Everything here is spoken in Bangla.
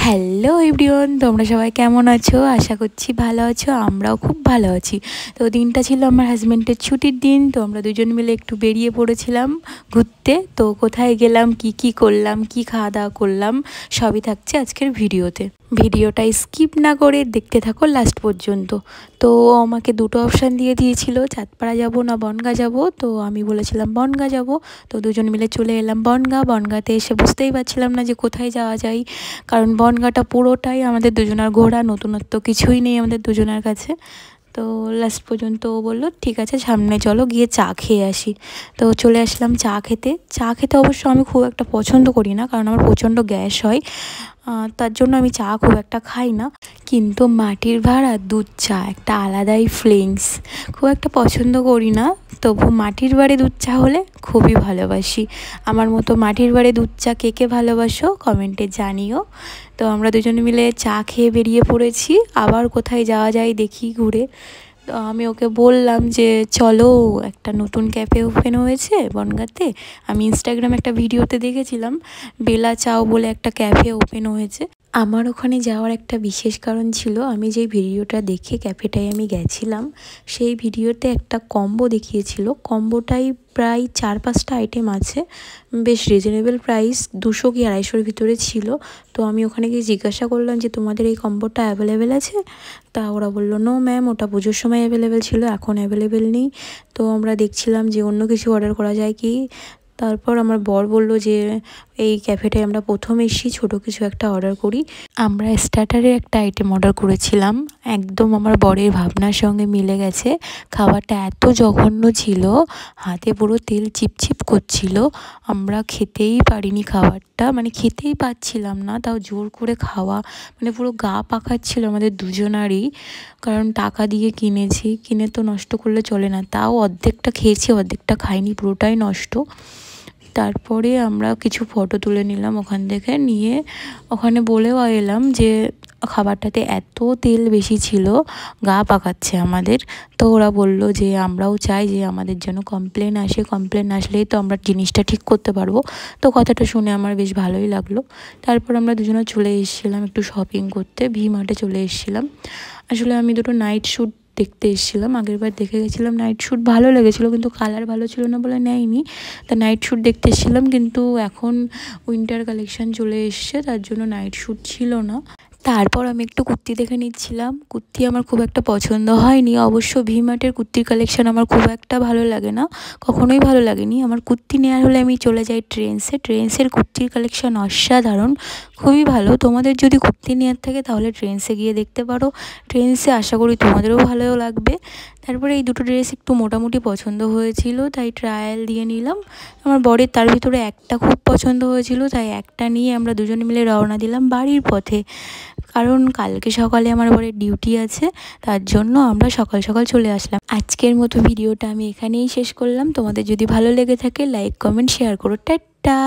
হ্যালো এভরিওয়ান, তোমরা সবাই কেমন আছো? আশা করছি ভালো আছো। আমরাও খুব ভালো আছি। তো দিনটা ছিল আমার হাজব্যান্ডের ছুটির দিন। তো আমরা দুজন মিলে একটু বেরিয়ে পড়েছিলাম ঘুরতে। তো কোথায় গেলাম, কি করলাম, কি খাওয়া দাওয়া করলাম, সবই থাকছে আজকের ভিডিওতে। ভিডিওটা স্কিপ না করে দেখতে থাকো লাস্ট পর্যন্ত। তো আমাকে দুটো অপশান দিয়ে দিয়েছিল, চাঁদপাড়া যাব না বনগাঁ যাব। তো আমি বলেছিলাম বনগাঁ যাব। তো দুজন মিলে চলে এলাম বনগাঁতে এসে বুঝতেই পারছিলাম না যে কোথায় যাওয়া যায়, কারণ বনগাঁটা পুরোটাই আমাদের দুজনার ঘোরা, নতুনত্ব কিছুই নেই আমাদের দুজনের কাছে। তো লাস্ট পর্যন্ত ও বললো ঠিক আছে সামনে চলো, গিয়ে চা খেয়ে আসি। তো চলে আসলাম চা খেতে অবশ্য আমি খুব একটা পছন্দ করি না, কারণ আমার প্রচণ্ড গ্যাস হয়, তার জন্য আমি চা খুব একটা খাই না। কিন্তু মাটির ভাড়া দুধ চা একটা আলাদাই ফিলিংস, খুব একটা পছন্দ করি না, তবু মাটির বাড়ি দুধ চা হলে খুবই ভালোবাসি। আমার মতো মাটির বাড়ি দুধ চা কে কে ভালোবাসো কমেন্টে জানিও। তো আমরা দুজনে মিলে চা খেয়ে বেরিয়ে পড়েছি, আবার কোথায় যাওয়া যায় দেখি ঘুরে। তো আমি ওকে বললাম যে চলো, একটা নতুন ক্যাফে ওপেন হয়েছে বনগাঁতে। আমি ইনস্টাগ্রামে একটা ভিডিওতে দেখেছিলাম বেলা চাও বলে একটা ক্যাফে ওপেন হয়েছে। আমার ওখানে যাওয়ার একটা বিশেষ কারণ ছিল, আমি যে ভিডিওটা দেখে ক্যাফেটায় আমি গেছিলাম, সেই ভিডিওতে একটা কম্বো দেখিয়েছিল। কম্বোটাই প্রায় 4-5টা আইটেম আছে, বেশ রিজনেবল প্রাইস, 200 কি 250-র ভিতরে ছিল। তো আমি ওখানে গিয়ে জিজ্ঞাসা করলাম যে তোমাদের এই কম্বোটা অ্যাভেলেবেল আছে? তা ওরা বললো নো ম্যাম, ওটা পুজোর সময় অ্যাভেলেবেল ছিল, এখন অ্যাভেলেবেল নেই। তো আমরা দেখছিলাম যে অন্য কিছু অর্ডার করা যায় কি। তারপর আমার বর বলল যে এই ক্যাফেটায় আমরা প্রথম এসেছি, ছোটো কিছু একটা অর্ডার করি। আমরা স্টার্টারে একটা আইটেম অর্ডার করেছিলাম, একদম আমার বরের ভাবনার সঙ্গে মিলে গেছে। খাবারটা এত জঘন্য ছিল, হাতে পুরো তেল চিপচিপ করছিল, আমরা খেতেই পারিনি খাবারটা, মানে খেতেই পাচ্ছিলাম না, তাও জোর করে খাওয়া, মানে পুরো গা পাকাচ্ছিল আমাদের দুজনারই, কারণ টাকা দিয়ে কিনেছি, কিনে তো নষ্ট করলে চলে না। তাও অর্ধেকটা খেয়েছি, অর্ধেকটা খাইনি, পুরোটাই নষ্ট। তারপরে আমরা কিছু ফটো তুলে নিলাম ওখান থেকে, নিয়ে ওখানে বলেও এলাম যে খাবারটাতে এত তেল বেশি ছিল, গা পাকাচ্ছে আমাদের। তো ওরা বলল যে আমরাও চাই যে আমাদের জন্য কমপ্লেন আসে, কমপ্লেন আসলেই তো আমরা জিনিসটা ঠিক করতে পারবো। তো কথাটা শুনে আমার বেশ ভালোই লাগলো। তারপর আমরা দুজনে চলে এসেছিলাম একটু শপিং করতে, ভি মার্টে চলে এসেছিলাম। আসলে আমি দুটো নাইট শ্যুট দেখতে এসেছিলাম, আগেরবার দেখে গেছিলাম, নাইট শ্যুট ভালো লেগেছিলো, কিন্তু কালার ভালো ছিল না বলে নেয়নি। তা নাইট শ্যুট দেখতে এসেছিলাম, কিন্তু এখন উইন্টার কালেকশান চলে এসছে, তার জন্য নাইট শ্যুট ছিল না। তারপর আমি একটু কুর্তি দেখে নিচ্ছিলাম। কুর্তি আমার খুব একটা পছন্দ হয়নি, অবশ্য ভি মার্টের কুর্তির কালেকশান আমার খুব একটা ভালো লাগে না, কখনোই ভালো লাগেনি। আমার কুর্তি নেওয়ার হলে আমি চলে যাই ট্রেন্ডসের কুর্তির কালেকশান অসাধারণ, খুবই ভালো। তোমাদের যদি কুর্তি নেওয়ার থাকে তাহলে ট্রেন্ডসে গিয়ে দেখতে পারো, ট্রেন্ডসে আশা করি তোমাদেরও ভালো লাগবে। তারপরে এই দুটো ড্রেস একটু মোটামুটি পছন্দ হয়েছিল, তাই ট্রায়াল দিয়ে নিলাম। আমার বরের তার ভিতরে একটা খুব পছন্দ হয়েছিল, তাই একটা নিয়ে আমরা দুজনে মিলে রওনা দিলাম বাড়ির পথে, কারণ কালকে সকালে আমার বরের ডিউটি আছে, তার জন্য আমরা সকাল সকাল চলে আসলাম। আজকের মতো ভিডিওটা আমি এখানেই শেষ করলাম। তোমাদের যদি ভালো লেগে থাকে লাইক কমেন্ট শেয়ার করো। টাটা।